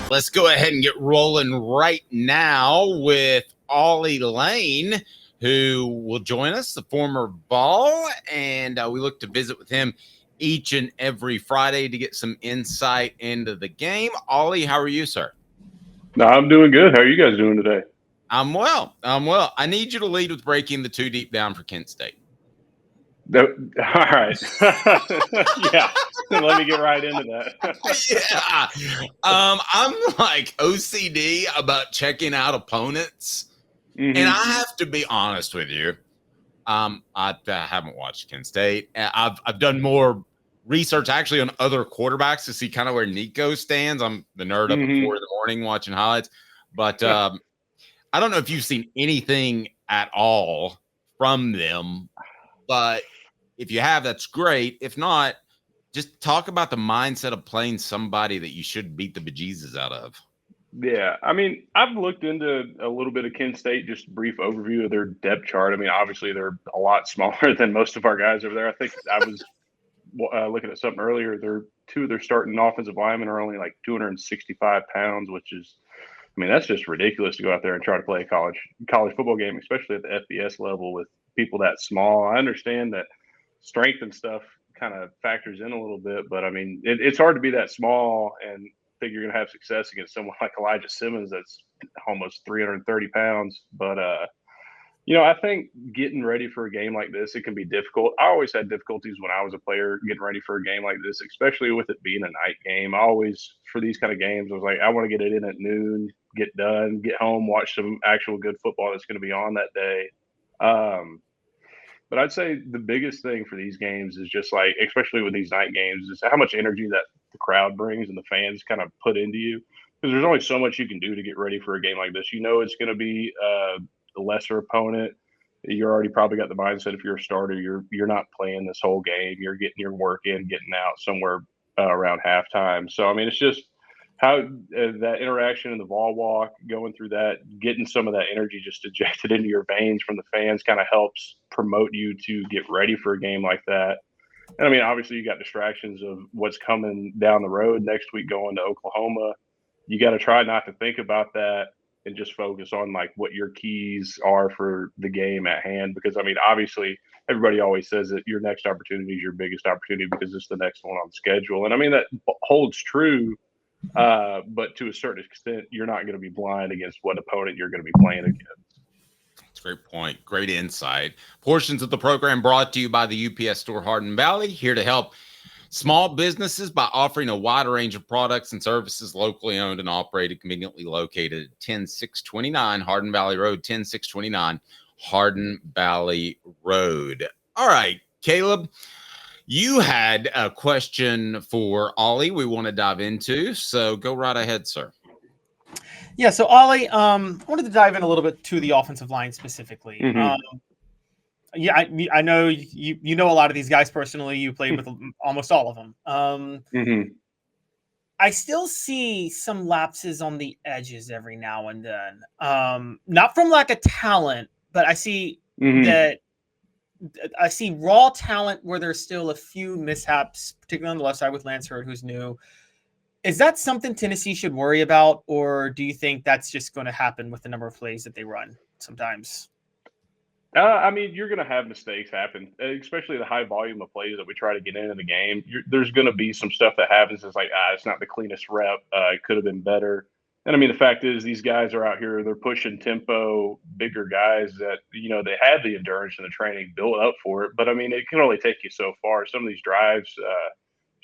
Let's go ahead and get rolling right now with Ollie Lane, who will join us, the former Vol, and we look to visit with him each and every Friday to get some insight into the game. Ollie, how are you, sir? No, I'm doing good. How are you guys doing today? I'm well. I need you to lead with breaking the two deep down for Kent State. All right. Yeah. Let me get right into Yeah. that. I'm like OCD about checking out opponents. Mm-hmm. And I have to be honest with you. I haven't watched Kent State. I've done more research actually on other quarterbacks to see kind of where Nico stands. I'm the nerd up at 4 a.m. watching highlights. But I don't know if you've seen anything at all from them. But if you have, that's great. If not, just talk about the mindset of playing somebody that you should beat the bejesus out of. Yeah. I mean, I've looked into a little bit of Kent State, just a brief overview of their depth chart. I mean, obviously, they're a lot smaller than most of our guys over there. I think I was looking at something earlier. Two of their starting offensive linemen are only like 265 pounds, which is, I mean, that's just ridiculous to go out there and try to play a college football game, especially at the FBS level with people that small. I understand that strength and stuff kind of factors in a little bit, but I mean, it's hard to be that small and think you're going to have success against someone like Elijah Simmons that's almost 330 pounds. But I think getting ready for a game like this, it can be difficult. I always had difficulties when I was a player getting ready for a game like this, especially with it being a night game. I always, for these kind of games, I was like, I want to get it in at noon, get done, get home, watch some actual good football that's going to be on that day. But I'd say the biggest thing for these games is just like, especially with these night games, is how much energy that the crowd brings and the fans kind of put into you. Because there's only so much you can do to get ready for a game like this. You know, it's going to be a lesser opponent. You're already probably got the mindset if you're a starter, you're not playing this whole game. You're getting your work in, getting out somewhere around halftime. So I mean, it's just how that interaction in the ball walk, going through that, getting some of that energy just ejected into your veins from the fans kind of helps promote you to get ready for a game like that. And I mean, obviously, you got distractions of what's coming down the road next week going to Oklahoma. You got to try not to think about that and just focus on like what your keys are for the game at hand. Because I mean, obviously, everybody always says that your next opportunity is your biggest opportunity because it's the next one on the schedule. And I mean, that holds true. But to a certain extent, you're not going to be blind against what opponent you're going to be playing against. That's a great point. Great insight. Portions of the program brought to you by the UPS Store Hardin Valley, here to help small businesses by offering a wide range of products and services locally owned and operated, conveniently located at 10629 Hardin Valley Road, 10629 Hardin Valley Road. All right, Caleb, you had a question for Ollie we want to dive into, so go right ahead, sir. Yeah, so Ollie, I wanted to dive in a little bit to the offensive line specifically. Yeah, I know you know a lot of these guys personally. You played with almost all of them. I still see some lapses on the edges every now and then. Not from lack of talent, but I see that I see raw talent where there's still a few mishaps, particularly on the left side with Lance Hurd, who's new. Is that something Tennessee should worry about, or do you think that's just going to happen with the number of plays that they run sometimes? I mean, you're going to have mistakes happen, especially the high volume of plays that we try to get in the game. There's going to be some stuff that happens. It's like, it's not the cleanest rep. It could have been better. And I mean, the fact is, these guys are out here, they're pushing tempo, bigger guys that, they had the endurance and the training built up for it. But I mean, it can only take you so far. Some of these drives,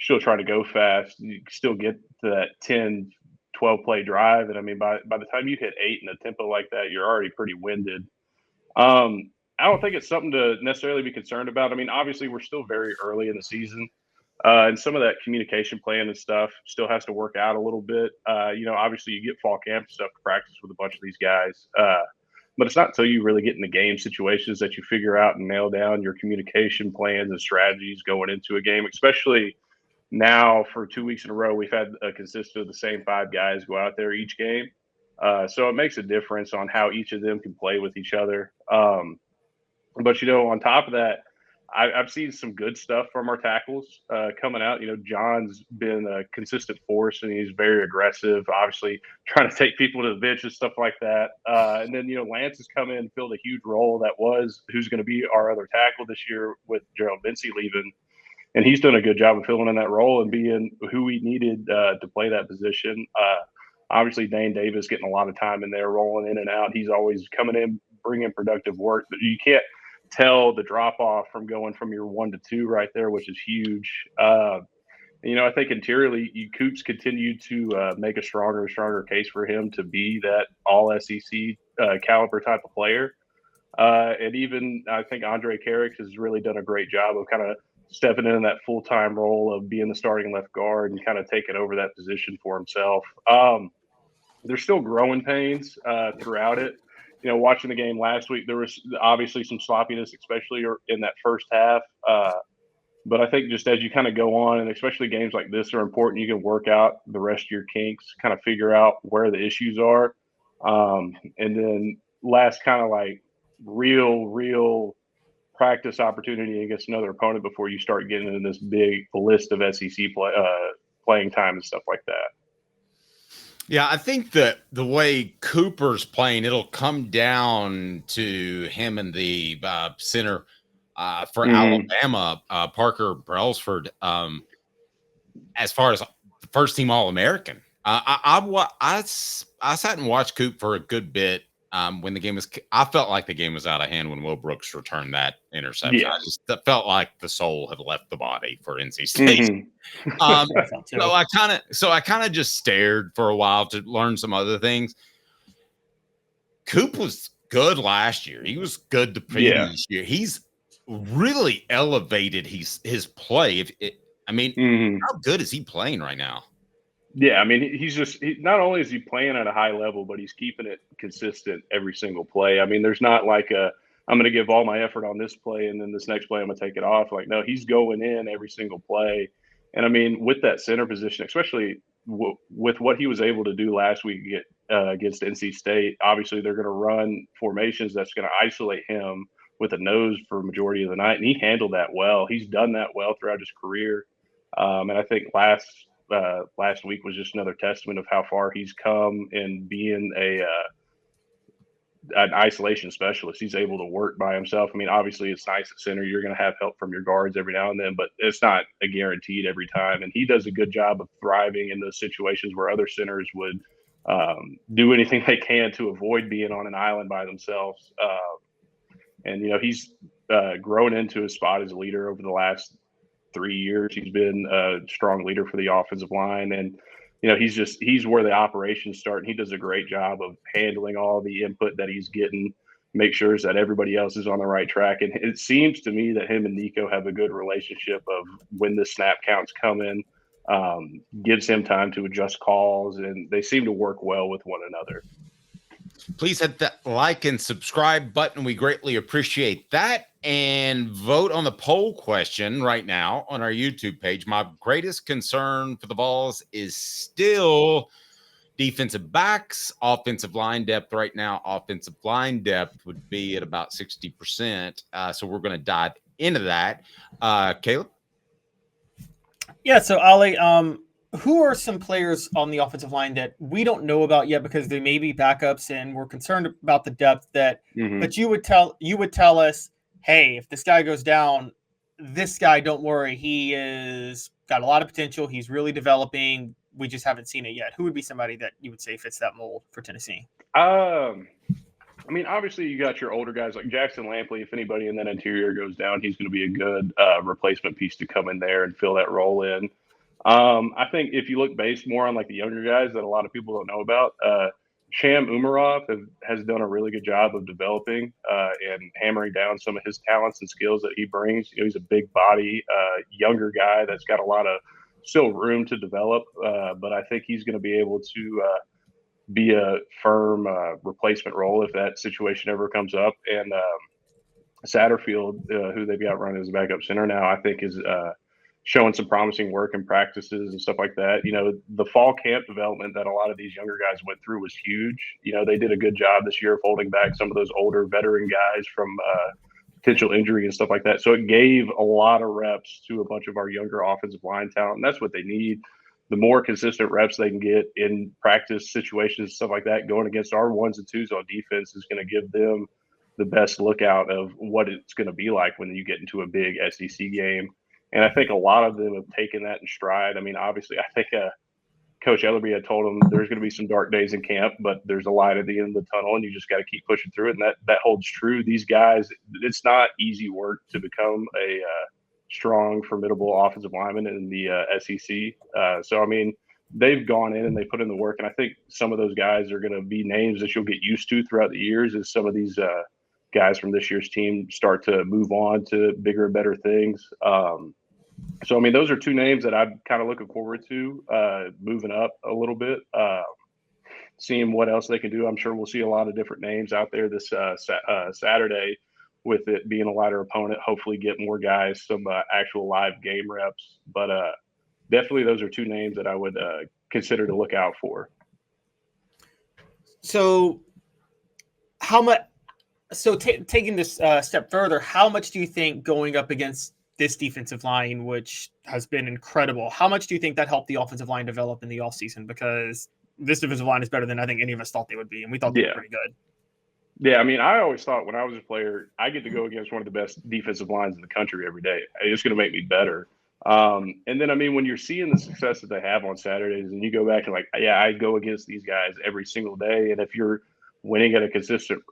still trying to go fast. You still get to that 10, 12 play drive. And I mean, by the time you hit 8 in a tempo like that, you're already pretty winded. I don't think it's something to necessarily be concerned about. I mean, obviously, we're still very early in the season. And some of that communication plan and stuff still has to work out a little bit. Obviously, you get fall camp stuff to practice with a bunch of these guys. But it's not until you really get in the game situations that you figure out and nail down your communication plans and strategies going into a game, especially now for 2 weeks in a row. We've had a consistent of the same 5 guys go out there each game. So it makes a difference on how each of them can play with each other. But, on top of that, I've seen some good stuff from our tackles coming out. John's been a consistent force, and he's very aggressive, obviously trying to take people to the bench and stuff like that. And then, Lance has come in and filled a huge role who's going to be our other tackle this year with Gerald Vincey leaving. And he's done a good job of filling in that role and being who we needed to play that position. Obviously, Dane Davis getting a lot of time in there, rolling in and out. He's always coming in, bringing productive work. But you can't tell the drop off from going from your 1 to 2 right there, which is huge. I think interiorly, Coops continued to make a stronger and stronger case for him to be that all SEC caliber type of player. And even I think Andre Carrick has really done a great job of kind of stepping in that full-time role of being the starting left guard and kind of taking over that position for himself. There's still growing pains throughout it. Watching the game last week, there was obviously some sloppiness, especially in that first half. But I think just as you kind of go on, and especially games like this are important, you can work out the rest of your kinks, kind of figure out where the issues are. And then last kind of like real practice opportunity against another opponent before you start getting into this big list of SEC playing time and stuff like that. Yeah, I think that the way Cooper's playing, it'll come down to him and the center for Alabama, Parker Brailsford, as far as the first team All-American. I sat and watched Coop for a good bit when the game was – I felt like the game was out of hand when Will Brooks returned that interception. Yeah. I just felt like the soul had left the body for NC State. So I kind of just stared for a while to learn some other things. Coop was good last year. He was good the previous year. He's really elevated his play. How good is he playing right now? Yeah, I mean, not only is he playing at a high level, but he's keeping it consistent every single play. I mean, there's not like I'm going to give all my effort on this play and then this next play I'm going to take it off. Like, no, he's going in every single play. And I mean, with that center position, especially with what he was able to do last week against NC State, obviously they're going to run formations that's going to isolate him with a nose for a majority of the night. And he handled that well. He's done that well throughout his career. And I think last week was just another testament of how far he's come in being an isolation specialist. He's able to work by himself. I mean, obviously it's nice at center. You're going to have help from your guards every now and then, but it's not a guaranteed every time. And he does a good job of thriving in those situations where other centers would do anything they can to avoid being on an island by themselves. And he's grown into his spot as a leader over the last 3 years. He's been a strong leader for the offensive line, and he's where the operations start, and he does a great job of handling all the input that he's getting, make sure that everybody else is on the right track. And it seems to me that him and Nico have a good relationship of when the snap counts come in, gives him time to adjust calls, and they seem to work well with one another. Please hit that like and subscribe button. We greatly appreciate that. And vote on the poll question right now on our YouTube page. My greatest concern for the Vols is still defensive backs, offensive line depth right now. Offensive line depth would be at about 60%. So we're going to dive into that. Caleb? Yeah, so Ollie, who are some players on the offensive line that we don't know about yet because they may be backups and we're concerned about the depth that you would tell us, hey, if this guy goes down, this guy, don't worry, he is got a lot of potential. He's really developing. We just haven't seen it yet. Who would be somebody that you would say fits that mold for Tennessee? I mean, obviously you got your older guys like Jackson Lampley. If anybody in that interior goes down, he's going to be a good replacement piece to come in there and fill that role in. I think if you look based more on like the younger guys that a lot of people don't know about, Sham Umarov has done a really good job of developing and hammering down some of his talents and skills that he brings. He's a big body, younger guy that's got a lot of still room to develop, but I think he's going to be able to be a firm replacement role if that situation ever comes up. And Satterfield, who they've got running as a backup center now, I think is showing some promising work and practices and stuff like that. The fall camp development that a lot of these younger guys went through was huge. They did a good job this year of holding back some of those older veteran guys from potential injury and stuff like that. So it gave a lot of reps to a bunch of our younger offensive line talent, and that's what they need. The more consistent reps they can get in practice situations, stuff like that, going against our 1s and 2s on defense is going to give them the best lookout of what it's going to be like when you get into a big SEC game. And I think a lot of them have taken that in stride. I mean, obviously, I think Coach Eberle had told them there's going to be some dark days in camp, but there's a light at the end of the tunnel, and you just got to keep pushing through it. And that holds true. These guys, it's not easy work to become a strong, formidable offensive lineman in the SEC. So, I mean, they've gone in and they put in the work. And I think some of those guys are going to be names that you'll get used to throughout the years as some of these guys from this year's team start to move on to bigger and better things. So, I mean, those are two names that I'm kind of looking forward to moving up a little bit, seeing what else they can do. I'm sure we'll see a lot of different names out there this Saturday with it being a lighter opponent, hopefully get more guys some actual live game reps. But definitely those are two names that I would consider to look out for. So how much – so taking this step further, how much do you think going up against this defensive line, which has been incredible, how much do you think that helped the offensive line develop in the offseason? Because this defensive line is better than I think any of us thought they would be, and we thought they were pretty good. Yeah, I mean, I always thought when I was a player, I get to go against one of the best defensive lines in the country every day. It's going to make me better. And then, I mean, when you're seeing the success that they have on Saturdays and you go back and like, yeah, I go against these guys every single day. And if you're winning at a consistent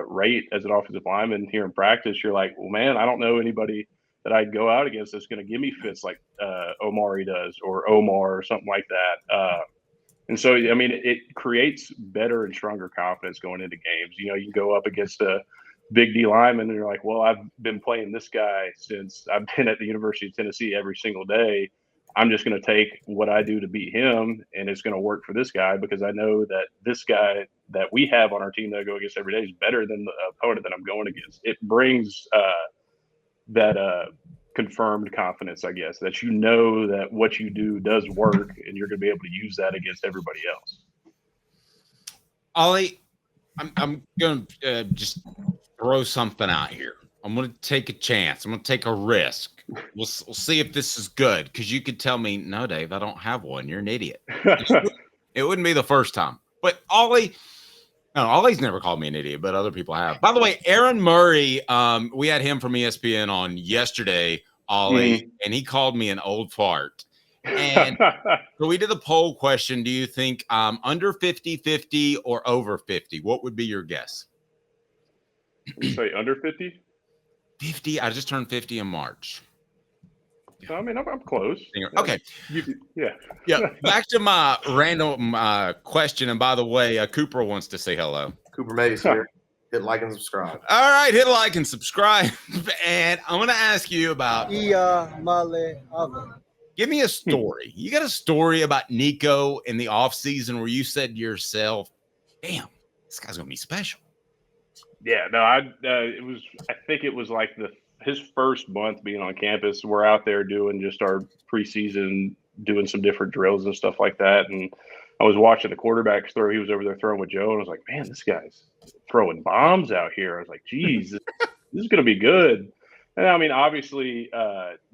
rate as an offensive lineman here in practice, you're like, well, man, I don't know anybody that I'd go out against that's going to give me fits like Omari does or Omar or something like that. And so, I mean, it creates better and stronger confidence going into games. You know, you go up against a big D lineman and you're like, well, I've been playing this guy since I've been at the University of Tennessee every single day. I'm just going to take what I do to beat him, and it's going to work for this guy because I know that this guy that we have on our team that I go against every day is better than the opponent that I'm going against. It brings that confirmed confidence, I guess, that you know that what you do does work and you're going to be able to use that against everybody else. Ollie, I'm going to just throw something out here. I'm going to take a chance. I'm going to take a risk. We'll see if this is good, because you could tell me, no, Dave, I don't have one. You're an idiot. It wouldn't be the first time. But Ollie's never called me an idiot, but other people have. By the way, Aaron Murray, we had him from ESPN on yesterday, Ollie, and he called me an old fart. And so we did a poll question. Do you think under 50, 50, or over 50? What would be your guess? You say under 50? 50. I just turned 50 in March. I mean, I'm close. Okay. Yeah. Back to my random question. And by the way, Cooper wants to say hello. Cooper Mays here. Hit like and subscribe. All right. Hit like and subscribe. And I'm going to ask you about give me a story. You got a story about Nico in the offseason where you said to yourself, damn, this guy's going to be special. Yeah, no, I think it was like his first month being on campus. We're out there doing just our preseason, doing some different drills and stuff like that. And I was watching the quarterbacks throw. He was over there throwing with Joe, and I was like, man, this guy's throwing bombs out here. I was like, geez, this is going to be good. And I mean, obviously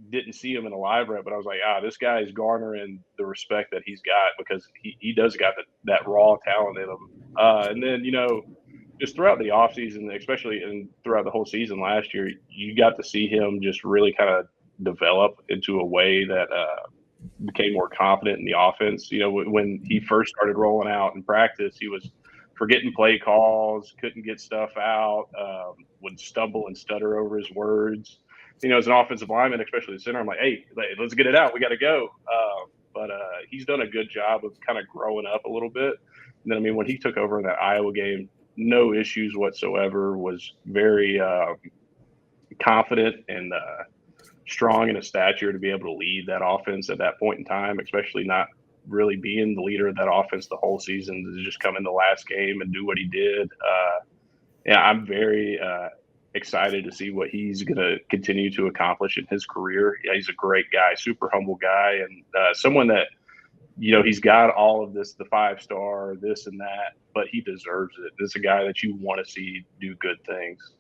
didn't see him in a live rep, but I was like, this guy is garnering the respect that he's got because he does got that raw talent in him. And then, you know, just throughout the offseason, especially and throughout the whole season last year, you got to see him just really kind of develop into a way that became more confident in the offense. You know, when he first started rolling out in practice, he was forgetting play calls, couldn't get stuff out, would stumble and stutter over his words. You know, as an offensive lineman, especially the center, I'm like, hey, let's get it out. We got to go. But he's done a good job of kind of growing up a little bit. And then, I mean, when he took over in that Iowa game, no issues whatsoever, was very confident and strong in his stature to be able to lead that offense at that point in time, especially not really being the leader of that offense the whole season, to just come in the last game and do what he did. I'm very excited to see what he's going to continue to accomplish in his career. Yeah, he's a great guy, super humble guy, and someone that, you know, he's got all of this, the 5-star, this and that, but he deserves it. This is a guy that you want to see do good things.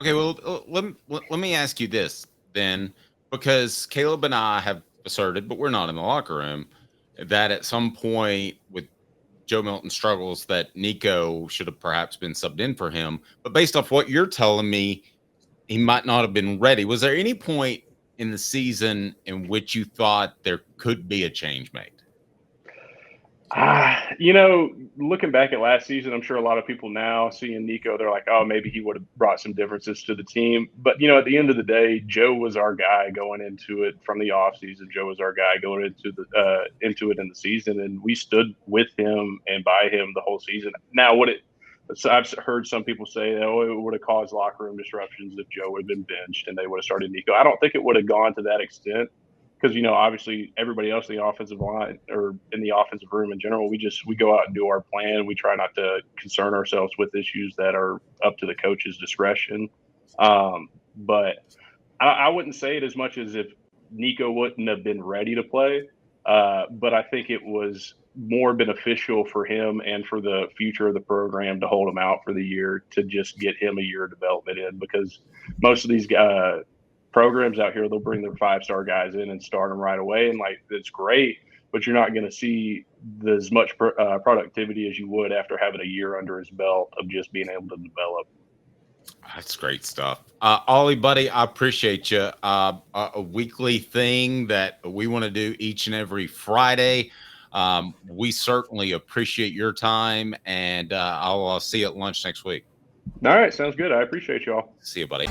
Okay, well, let me ask you this then, because Caleb and I have asserted, but we're not in the locker room, that at some point with Joe Milton's struggles, that Nico should have perhaps been subbed in for him. But based off what you're telling me, he might not have been ready. Was there any point in the season in which you thought there could be a change made? Looking back at last season, I'm sure a lot of people now seeing Nico, they're like, oh, maybe he would have brought some differences to the team. But, at the end of the day, Joe was our guy going into it from the offseason. Joe was our guy going into it in the season, and we stood with him and by him the whole season. Now, so I've heard some people say, oh, it would have caused locker room disruptions if Joe would have been benched and they would have started Nico. I don't think it would have gone to that extent. Because, obviously everybody else in the offensive line or in the offensive room in general, we go out and do our plan. We try not to concern ourselves with issues that are up to the coach's discretion. But I wouldn't say it as much as if Nico wouldn't have been ready to play. But I think it was more beneficial for him and for the future of the program to hold him out for the year, to just get him a year of development in, because most of these programs out here, they'll bring their 5-star guys in and start them right away, and it's great, but you're not going to see as much productivity as you would after having a year under his belt of just being able to develop. That's great stuff. Ollie, buddy, I appreciate you. A weekly thing that we want to do each and every Friday. We certainly appreciate your time, and I'll see you at lunch next week. All right, sounds good. I appreciate y'all. See you, buddy.